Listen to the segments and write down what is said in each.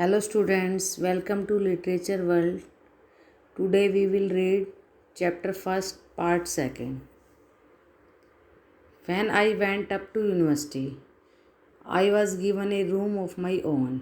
Hello students, welcome to Literature World. Today we will read chapter 1st, part 2nd. When I went up to university, I was given a room of my own.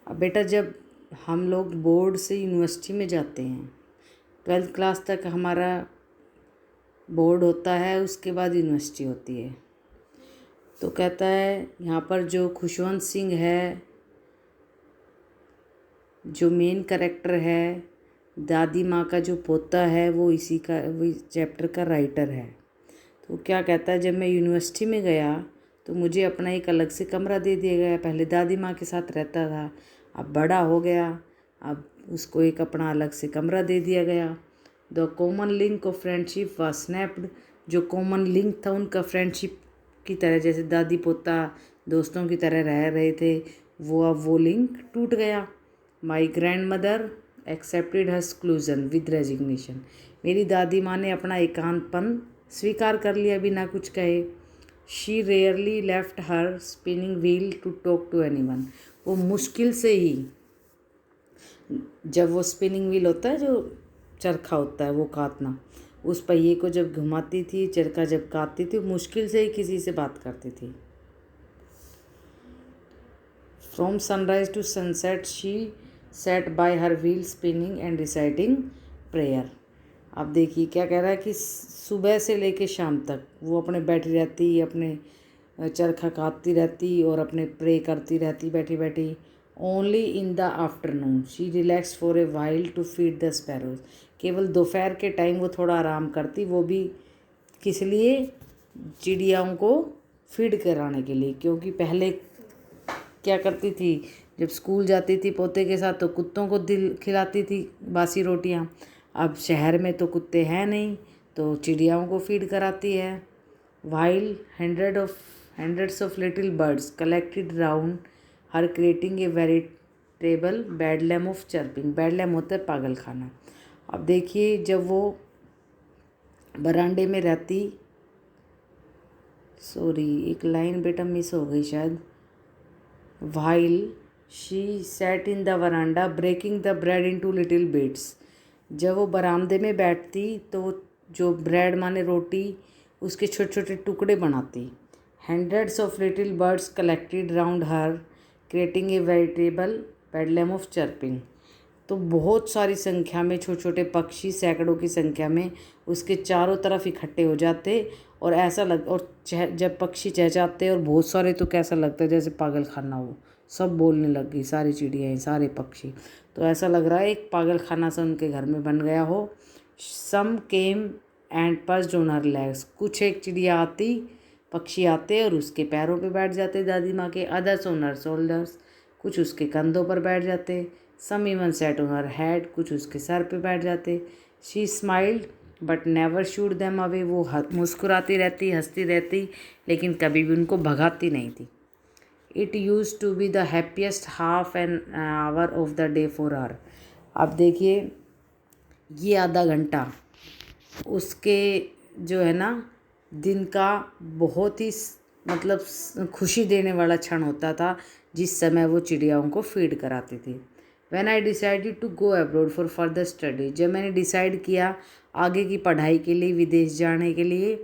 अब बेटा जब हम लोग board से university में जाते हैं 12th class तक हमारा बोर्ड होता है, उसके बाद यूनिवर्सिटी होती है। तो कहता है यहाँ पर जो खुशवंत सिंह है, जो मेन कैरेक्टर है, दादी माँ का जो पोता है, वो इसी का वही चैप्टर का राइटर है। तो क्या कहता है, जब मैं यूनिवर्सिटी में गया तो मुझे अपना एक अलग से कमरा दे दिया गया। पहले दादी माँ के साथ रहता था, अब बड़ा हो गया, अब उसको एक अपना अलग से कमरा दे दिया गया। The common link of friendship was snapped. जो कॉमन लिंक था उनका फ्रेंडशिप की तरह, जैसे दादी पोता दोस्तों की तरह रह रहे थे, वो लिंक टूट गया। My grand mother accepted her exclusion with resignation. मेरी दादी माँ ने अपना एकांतपन स्वीकार कर लिया बिना कुछ कहे। She rarely left her spinning wheel to talk to anyone. वो मुश्किल से ही, जब वो स्पिनिंग व्हील होता है, जो चरखा होता है वो काटना, उस पहिए को जब घुमाती थी, चरखा जब काटती थी, मुश्किल से ही किसी से बात करती थी। From sunrise to sunset she sat by her wheel spinning and reciting prayer. अब देखिए क्या कह रहा है कि सुबह से लेके शाम तक वो अपने बैठी रहती, अपने चरखा काटती रहती और अपने प्रे करती रहती बैठी बैठी। Only in the afternoon she relax for a while to feed the sparrows. केवल दोपहर के टाइम वो थोड़ा आराम करती, वो भी किस लिए? चिड़ियाओं को फीड कराने के लिए। क्योंकि पहले क्या करती थी, जब स्कूल जाती थी पोते के साथ तो कुत्तों को खिलाती थी बासी रोटियां। अब शहर में तो कुत्ते हैं नहीं, तो चिड़ियाओं को फीड कराती है। While hundreds of little birds collected round her creating a veritable bedlam of chirping. Bedlam होता है पागल खाना। अब देखिए जब वो बरामदे में रहती, सॉरी एक लाइन बेटा मिस हो गई शायद। While she sat in the veranda breaking the bread into little bits। जब वो बरामदे में बैठती तो जो ब्रेड माने रोटी, उसके छोटे छोटे टुकड़े बनाती। Hundreds of little birds collected round her creating a veritable bedlam of chirping। तो बहुत सारी संख्या में छोटे छोटे पक्षी, सैकड़ों की संख्या में उसके चारों तरफ इकट्ठे हो जाते और ऐसा और जब पक्षी चहचहाते और बहुत सारे, तो कैसा लगता है जैसे पागल खाना हो। सब बोलने लग गई, सारी चिड़ियाँ, सारे पक्षी। तो ऐसा लग रहा है एक पागल खाना सा उनके घर में बन गया हो। Some came and perched on her legs. कुछ एक चिड़िया आती, पक्षी आते और उसके पैरों पे बैठ जाते दादी माँ के। Others on her shoulders. कुछ उसके कंधों पर बैठ जाते। Some even sat on her head. कुछ उसके सर पे बैठ जाते। She smiled but never shooed them away. वो मुस्कुराती रहती, हंसती रहती, लेकिन कभी भी उनको भगाती नहीं थी। It use to be the happiest half an hour of the day for her. अब देखिए ये आधा घंटा उसके जो है ना दिन का बहुत ही मतलब खुशी देने वाला क्षण होता था, जिस समय वो चिड़ियाओं को फीड कराती थी। When I decided to go abroad for further study, जब मैंने डिसाइड किया आगे की पढ़ाई के लिए विदेश जाने के लिए,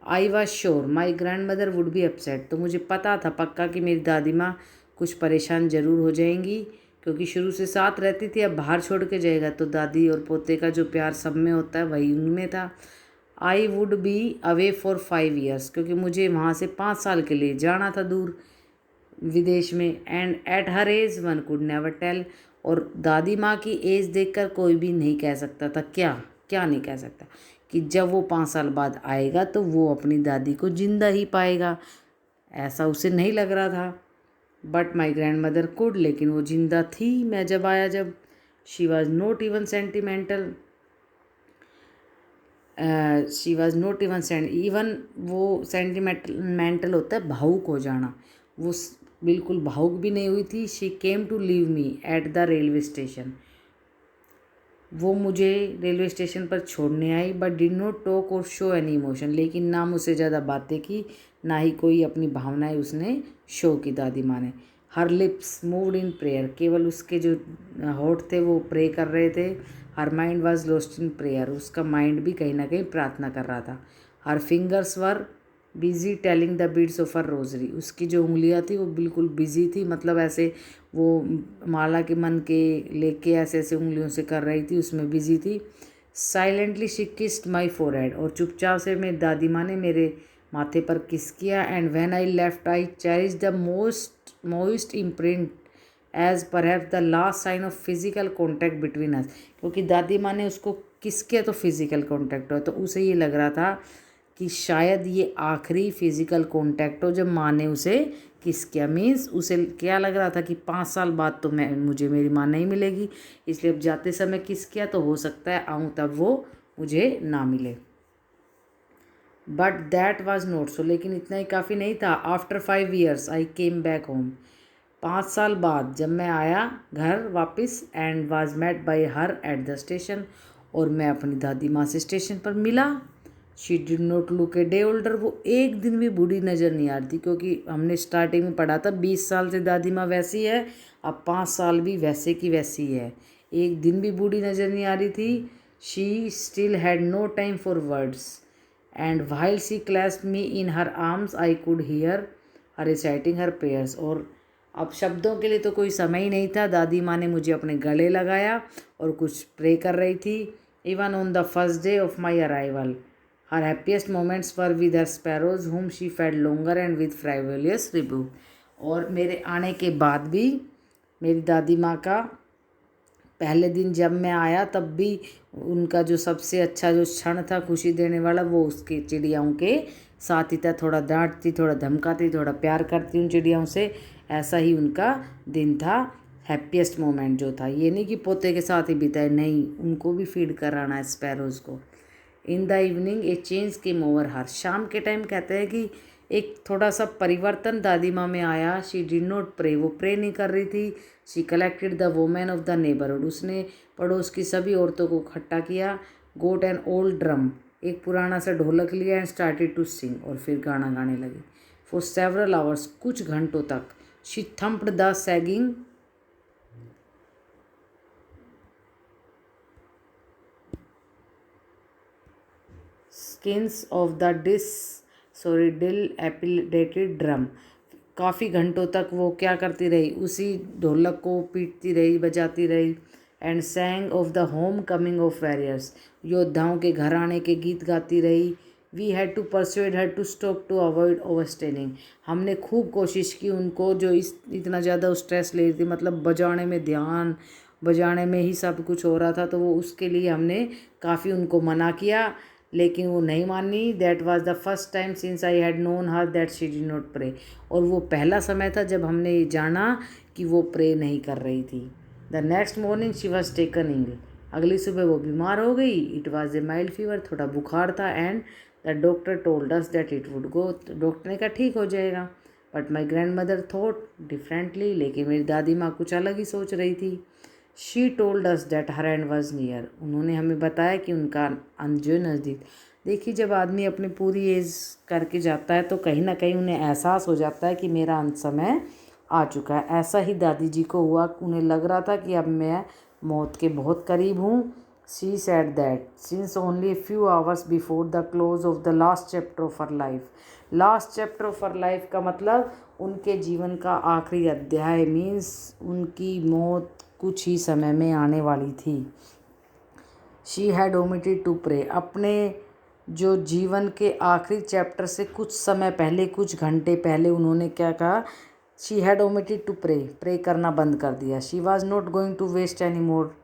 I was sure my grand mother would be upset. तो मुझे पता था पक्का कि मेरी दादी माँ कुछ परेशान ज़रूर हो जाएंगी, क्योंकि शुरू से साथ रहती थी, अब बाहर छोड़ के जाएगा तो दादी और पोते का जो प्यार सब में होता है वही उनमें था। I would be away for 5 years, क्योंकि मुझे वहाँ से 5 साल के लिए जाना था दूर विदेश में। And at her age one could never tell. और दादी माँ की एज देखकर कोई भी नहीं कह सकता था, क्या नहीं कह सकता, कि जब वो 5 साल बाद आएगा तो वो अपनी दादी को जिंदा ही पाएगा। ऐसा उसे नहीं लग रहा था। But my grand mother could, लेकिन वो जिंदा थी मैं जब आया। जब she was not even sentimental, she was not even वो सेंटिमेंटल होता है भावुक हो जाना, वो बिल्कुल भावुक भी नहीं हुई थी। She came to leave me at the railway station. वो मुझे रेलवे स्टेशन पर छोड़ने आई। But did not talk or show any emotion, लेकिन ना मुझसे ज़्यादा बातें की, ना ही कोई अपनी भावनाएं उसने शो की दादी माँ ने। हर लिप्स मूव्ड इन प्रेयर, केवल उसके जो होठ थे वो प्रे कर रहे थे। Her mind was lost in prayer, उसका माइंड भी कहीं ना कहीं प्रार्थना कर रहा था। हर fingers were busy telling the beads of her rosary, उसकी जो उंगलियां थी वो बिल्कुल बिजी थी, मतलब ऐसे वो माला के मन के लेके ऐसे ऐसे उंगलियों से कर रही थी, उसमें बिजी थी। Silently she kissed my forehead, और चुपचाप से मेरी दादी माँ ने मेरे माथे पर किस किया। And when I left I cherish the most imprint as perhaps the last sign of physical contact between us, क्योंकि दादी माँ ने उसको किस किया तो फिजिकल कॉन्टैक्ट हुआ, तो उसे ये लग रहा था कि शायद ये आखिरी फिजिकल कॉन्टैक्ट हो जब माँ ने उसे किस किया। मीन्स उसे क्या लग रहा था कि 5 साल बाद तो मुझे मेरी माँ नहीं मिलेगी, इसलिए अब जाते समय किस किया तो हो सकता है आऊँ तब वो मुझे ना मिले। But that was not so, लेकिन इतना ही काफ़ी नहीं था। After 5 years I came back home, 5 साल बाद जब मैं आया घर वापस, and was met by her at the station, और मैं अपनी दादी माँ से स्टेशन पर मिला। She did not look a day older, वो एक दिन भी बूढ़ी नज़र नहीं आ रही थी, क्योंकि हमने स्टार्टिंग में पढ़ा था 20 साल से दादी माँ वैसी है, अब 5 साल भी वैसे की वैसी है, एक दिन भी बूढ़ी नज़र नहीं आ रही थी। She still had no time for words, and while she clasped me in her arms I could hear her reciting her prayers, और अब शब्दों के लिए तो कोई समय ही नहीं था, दादी माँ ने मुझे अपने गले लगाया और कुछ प्रे कर रही थी। Even on the first day of my arrival her happiest moments were with her sparrows whom she fed longer and with frivolous rebuke, और मेरे आने के बाद भी मेरी दादी माँ का पहले दिन जब मैं आया तब भी उनका जो सबसे अच्छा जो क्षण था खुशी देने वाला वो उसकी चिड़ियाओं के साथ ही था। थोड़ा डांटती, थोड़ा धमकाती, थोड़ा प्यार करती उन चिड़ियाओं से, ऐसा ही उनका दिन था। हैप्पीएस्ट मोमेंट जो था, ये नहीं कि पोते के साथ ही बिताए, नहीं, उनको भी फीड कराना है स्पैरोज़ को। इन the evening A change came over हर, शाम के टाइम कहते हैं कि एक थोड़ा सा परिवर्तन दादी माँ में आया। शी डिड नॉट प्रे, वो प्रे नहीं कर रही थी। She collected the women of the neighbourhood, उसने पड़ोस की सभी औरतों को इकट्ठा किया। गोट एन ओल्ड ड्रम, एक पुराना सा ढोलक लिया, एंड स्टार्टेड टू सिंग, और फिर गाना गाने लगी। फॉर सेवरल आवर्स, कुछ घंटों तक। She thumped the sagging skins of the dilapidated drum, काफ़ी घंटों तक वो क्या करती रही, उसी ढोलक को पीटती रही, बजाती रही। And sang of the homecoming of warriors, योद्धाओं के घर आने के गीत गाती रही। We had to persuade her to stop to avoid overstraining, हमने खूब कोशिश की उनको, जो इतना ज़्यादा स्ट्रेस ले रही थी, मतलब बजाने में ध्यान, बजाने में ही सब कुछ हो रहा था, तो वो उसके लिए हमने काफ़ी उनको मना किया, लेकिन वो नहीं मानी। That was the first time since I had known her that she did not pray, और वो पहला समय था जब हमने ये जाना कि वो प्रे नहीं कर रही थी। The next morning she was taken ill, अगली सुबह वो बीमार हो गई। It was a mild fever, थोड़ा बुखार था। And the doctor told us that it would go, doctor ने कहा ठीक हो जाएगा। But my grandmother thought differently, लेकिन मेरी दादी माँ कुछ अलग ही सोच रही थी। She told us that her and was near, उन्होंने हमें बताया कि उनका अंत जो नज़दीक। देखिए, जब आदमी अपनी पूरी एज करके जाता है तो कहीं ना कहीं उन्हें एहसास हो जाता है कि मेरा अंत समय आ चुका है। ऐसा ही दादी जी को हुआ, उन्हें लग रहा था कि अब मैं मौत के बहुत करीब हूँ। She said that since only few hours before the close of the last chapter of her life, last chapter of her life का मतलब उनके जीवन का आखिरी अध्याय, मीन्स उनकी मौत कुछ ही समय में आने वाली थी। She had omitted to pray, अपने जो जीवन के आखिरी चैप्टर से कुछ समय पहले, कुछ घंटे पहले उन्होंने क्या कहा, she had omitted to pray, pray करना बंद कर दिया। She was not going to waste any more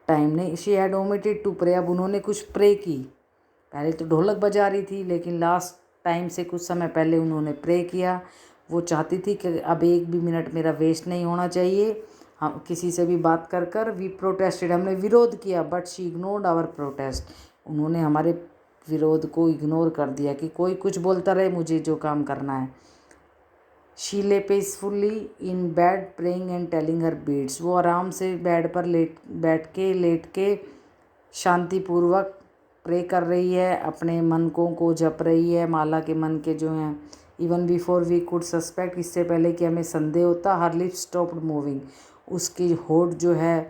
time, नहीं, she had omitted to pray, अब उन्होंने कुछ प्रे की। पहले तो ढोलक बजा रही थी, लेकिन लास्ट टाइम से कुछ समय पहले उन्होंने प्रे किया। वो चाहती थी कि अब एक भी मिनट मेरा वेस्ट नहीं होना चाहिए। हम किसी से भी बात कर कर वी प्रोटेस्टेड, हमने विरोध किया, but she ignored our protest, उन्होंने हमारे विरोध को इग्नोर कर दिया कि कोई कुछ बोलता रहे, मुझे जो काम करना है। शी ले peacefully in bed praying and telling her beads, वो आराम से बेड पर लेट के शांतिपूर्वक प्रे कर रही है, अपने मनकों को जप रही है, माला के मन के जो हैं even before we could suspect, इससे पहले कि हमें संदेह होता, हर लिप्स स्टॉप्ड मूविंग, उसकी होठ जो है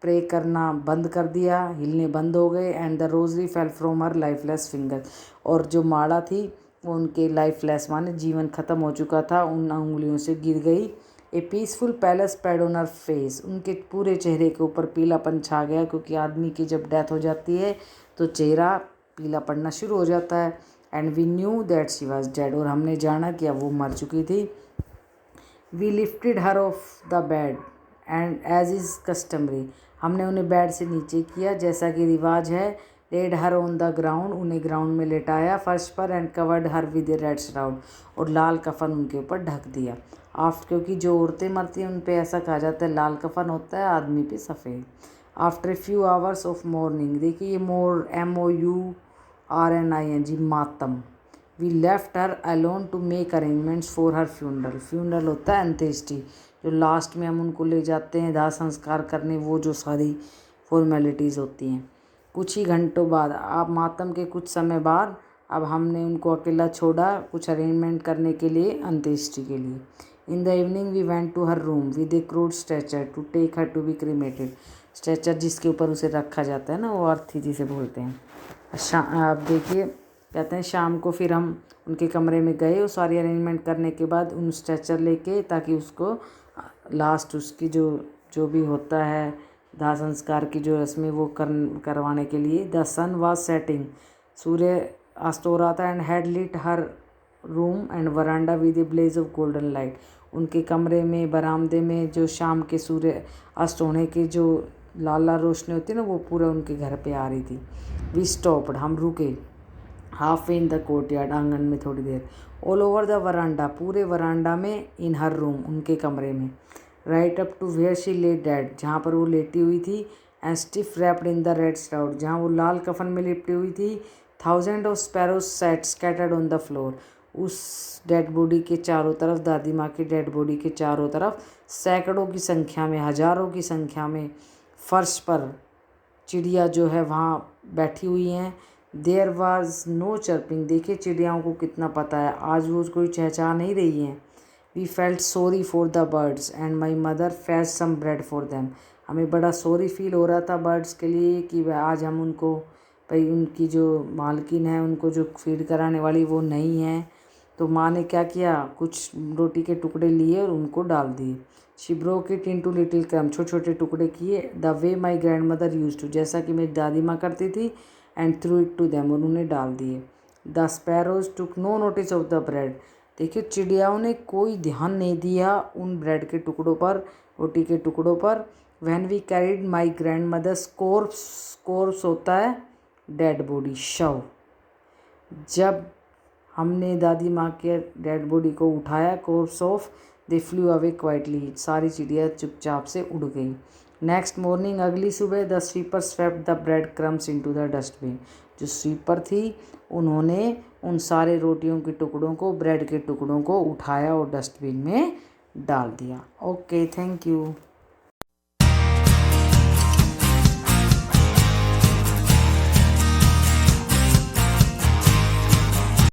प्रे करना बंद कर दिया, हिलने बंद हो गए। And the rosary fell from her lifeless finger, और जो माला थी वो उनके लाइफलेस माने जीवन ख़त्म हो चुका था, उन उंगलियों से गिर गई। ए peaceful palace pad on her face, उनके पूरे चेहरे के ऊपर पीलापन छा गया, क्योंकि आदमी की जब डेथ हो जाती है तो चेहरा पीला पड़ना शुरू हो जाता है। And we knew that she was dead, और हमने जाना कि अब वो मर चुकी थी। We lifted her off the bed and as is customary, हमने उन्हें बेड से नीचे किया जैसा कि रिवाज है। Laid her on the ground, उन्हें ग्राउंड में लेटाया फर्श पर। And covered her with a red shroud, और लाल कफन उनके ऊपर ढक दिया। आफ्टर, क्योंकि जो औरतें मरती हैं उन पे ऐसा कहा जाता है लाल कफन होता है, आदमी पे सफ़ेद। After a few hours of mourning, देखिए ये MOURNING, मातम। We left her alone to make arrangements for her funeral, funeral होता है अंत्येष्टि, जो लास्ट में हम उनको ले जाते हैं दाह संस्कार करने, वो जो सारी फॉर्मेलिटीज़ होती हैं। कुछ ही घंटों बाद, आप मातम के कुछ समय बाद, अब हमने उनको अकेला छोड़ा कुछ अरेंजमेंट करने के लिए, अंत्येष्टि के लिए। In the evening we went to her room with a crude stretcher to take her to be cremated, stretcher जिसके ऊपर उसे रखा जाता है ना, वो अर्थी जिसे बोलते हैं। आप देखिए, कहते हैं शाम को फिर हम उनके कमरे में गए, वो सारी अरेंजमेंट करने के बाद उन स्ट्रेचर लेके, ताकि उसको लास्ट उसकी जो भी होता है दाह संस्कार की जो रस्में वो करवाने के लिए। द सन वाज सेटिंग, सूर्य अस्त हो रहा था। And had lit her room and veranda with a blaze of golden light, उनके कमरे में बरामदे में जो शाम के सूर्य अस्त होने की जो लाल लाल रोशनी होती है ना, वो पूरा उनके घर पे आ रही थी। वी स्टॉप्ड, हम रुके। हाफ इन द कोर्टयार्ड, आंगन में थोड़ी देर। ऑल ओवर द वरांडा, पूरे वरांडा में। इन हर रूम, उनके कमरे में। Right up to where she lay dead, जहाँ पर वो लेटी हुई थी। And stiff wrapped in the red shroud, जहाँ वो लाल कफन में लिपटी हुई थी। Thousand of sparrows sat scattered on the floor, उस डेड बॉडी के चारों तरफ, दादी माँ की डेड बॉडी के चारों तरफ सैकड़ों की संख्या में, हजारों की संख्या में फर्श पर चिड़िया जो है वहाँ बैठी हुई हैं। देयर वाज नो चर्पिंग, देखिए चिड़ियाओं को कितना पता है, आज वो कोई चहचहा नहीं रही हैं। We felt sorry for the birds and my mother fetched some bread for them, हमें बड़ा सॉरी फील हो रहा था बर्ड्स के लिए कि आज हम उनको, भाई उनकी जो मालकिन है उनको जो फीड कराने वाली वो नहीं है, तो माँ ने क्या किया, कुछ रोटी के टुकड़े लिए और उनको डाल दिए। She broke it into little crumbs, छोटे छोटे टुकड़े किए। The way my grandmother used to, जैसा कि मेरी दादी माँ करती थी। And threw it to them, और उन्हें डाल दिए। The sparrows took no notice of the bread, देखिए चिड़ियाओं ने कोई ध्यान नहीं दिया उन ब्रेड के टुकड़ों पर, रोटी के टुकड़ों पर। When we carried my grandmother's corpse, corpse होता है डेड बॉडी, शव। जब हमने दादी माँ के डेड बॉडी को उठाया, corpse of, they flu away quietly, सारी चिड़िया चुपचाप से उड़ गई। नेक्स्ट मॉर्निंग, अगली सुबह, the sweeper swept the bread crumbs into the dustbin, जो स्वीपर थी उन्होंने उन सारे रोटियों के टुकड़ों को, ब्रेड के टुकड़ों को उठाया और डस्टबिन में डाल दिया। Okay, thank you.